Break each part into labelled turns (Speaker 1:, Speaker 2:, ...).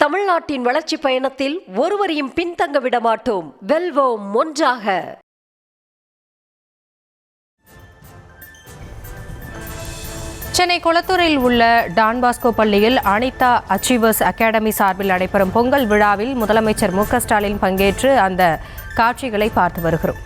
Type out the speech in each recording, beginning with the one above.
Speaker 1: தமிழ்நாட்டின் வளர்ச்சி பயணத்தில் ஒருவரையும் பின்தங்க விடமாட்டோம். வெல்வோம் ஒன்றாக.
Speaker 2: சென்னை கொளத்தூரில் உள்ள டான் பாஸ்கோ பள்ளியில் அனிதா அச்சீவர்ஸ் அகாடமி சார்பில் நடைபெறும் பொங்கல் விழாவில் முதலமைச்சர் மு.க. ஸ்டாலின் பங்கேற்று அந்த காட்சிகளை பார்த்து வருகிறோம்.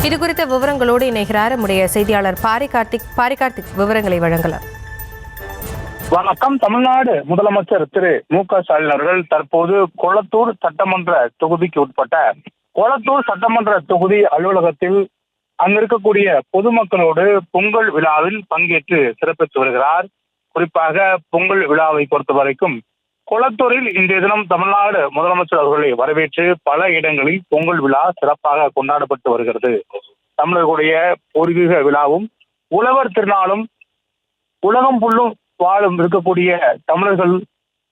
Speaker 2: இது குறித்த விவரங்களோடு இணைகிறார் நம்முடைய செய்தியாளர் பாரி கார்த்திக் விவரங்களை வழங்கலாம்.
Speaker 3: வணக்கம். தமிழ்நாடு முதலமைச்சர் திரு மு.க. ஸ்டாலின் அவர்கள் தற்போது கொளத்தூர் சட்டமன்ற தொகுதிக்கு உட்பட்ட கொளத்தூர் சட்டமன்ற தொகுதி அலுவலகத்தில் அங்கிருக்கக்கூடிய பொதுமக்களோடு பொங்கல் விழாவில் பங்கேற்று சிறப்பித்து வருகிறார். குறிப்பாக பொங்கல் விழாவை பொறுத்த வரைக்கும் கொளத்தூரில் இன்றைய தினம் தமிழ்நாடு முதலமைச்சர் அவர்களை வரவேற்று பல இடங்களில் பொங்கல் விழா சிறப்பாக கொண்டாடப்பட்டு வருகிறது. தமிழர்களுடைய பூர்வீக விழாவும் உழவர் திருநாளும் உலகம் புல்லும் வாழும் இருக்கக்கூடிய தமிழர்கள்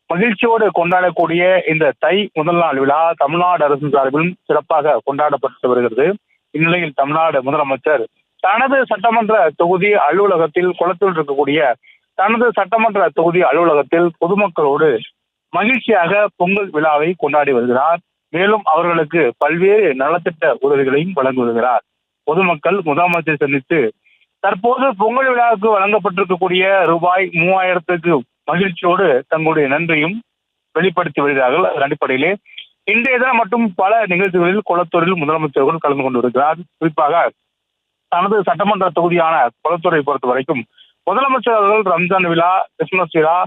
Speaker 3: மகிழ்ச்சியோடு கொண்டாடக்கூடிய இந்த தை முதல் நாள் விழா தமிழ்நாடு அரசின் சார்பிலும் சிறப்பாக கொண்டாடப்பட்டு வருகிறது. இந்நிலையில் தமிழ்நாடு முதலமைச்சர் தனது சட்டமன்ற தொகுதி அலுவலகத்தில் கொளத்தூர் இருக்கக்கூடிய தனது சட்டமன்ற தொகுதி அலுவலகத்தில் பொதுமக்களோடு மகிழ்ச்சியாக பொங்கல் விழாவை கொண்டாடி வருகிறார். மேலும் அவர்களுக்கு பல்வேறு நலத்திட்ட உதவிகளையும் வழங்கி வருகிறார். பொதுமக்கள் முதலமைச்சரை சந்தித்து தற்போது பொங்கல் விழாவுக்கு வழங்கப்பட்டிருக்கக்கூடிய ரூபாய் 3000க்கு மகிழ்ச்சியோடு தங்களுடைய நன்றியும் வெளிப்படுத்தி வருகிறார்கள். அதன் அடிப்படையிலே இன்றைய தினம் மட்டும் பல நிகழ்ச்சிகளில் கொளத்தூரில் முதலமைச்சர்கள் கலந்து கொண்டு வருகிறார். குறிப்பாக தனது சட்டமன்ற தொகுதியான கொளத்தூரை பொறுத்த வரைக்கும் முதலமைச்சர் அவர்கள் ரம்ஜான் விழா, கிறிஸ்துமஸ் விழா,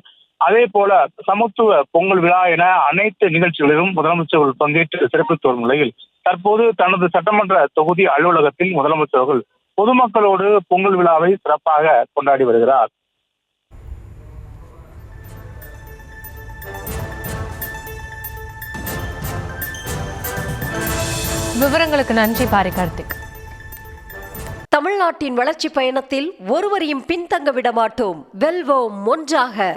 Speaker 3: அதே போல சமத்துவ பொங்கல் விழா என அனைத்து நிகழ்ச்சிகளிலும் முதலமைச்சர்கள் பங்கேற்று சிறப்பித்து வரும் நிலையில் தற்போது தனது சட்டமன்ற தொகுதி அலுவலகத்தில் முதலமைச்சர் அவர்கள் பொதுமக்களோடு பொங்கல் விழாவை சிறப்பாக கொண்டாடி வருகிறார்.
Speaker 2: விவரங்களுக்கு நன்றி பாரி கார்த்திக்.
Speaker 1: தமிழ்நாட்டின் வளர்ச்சி பயணத்தில் ஒருவரையும் பின்தங்க விடமாட்டோம். வெல்வோம் ஒன்றாக.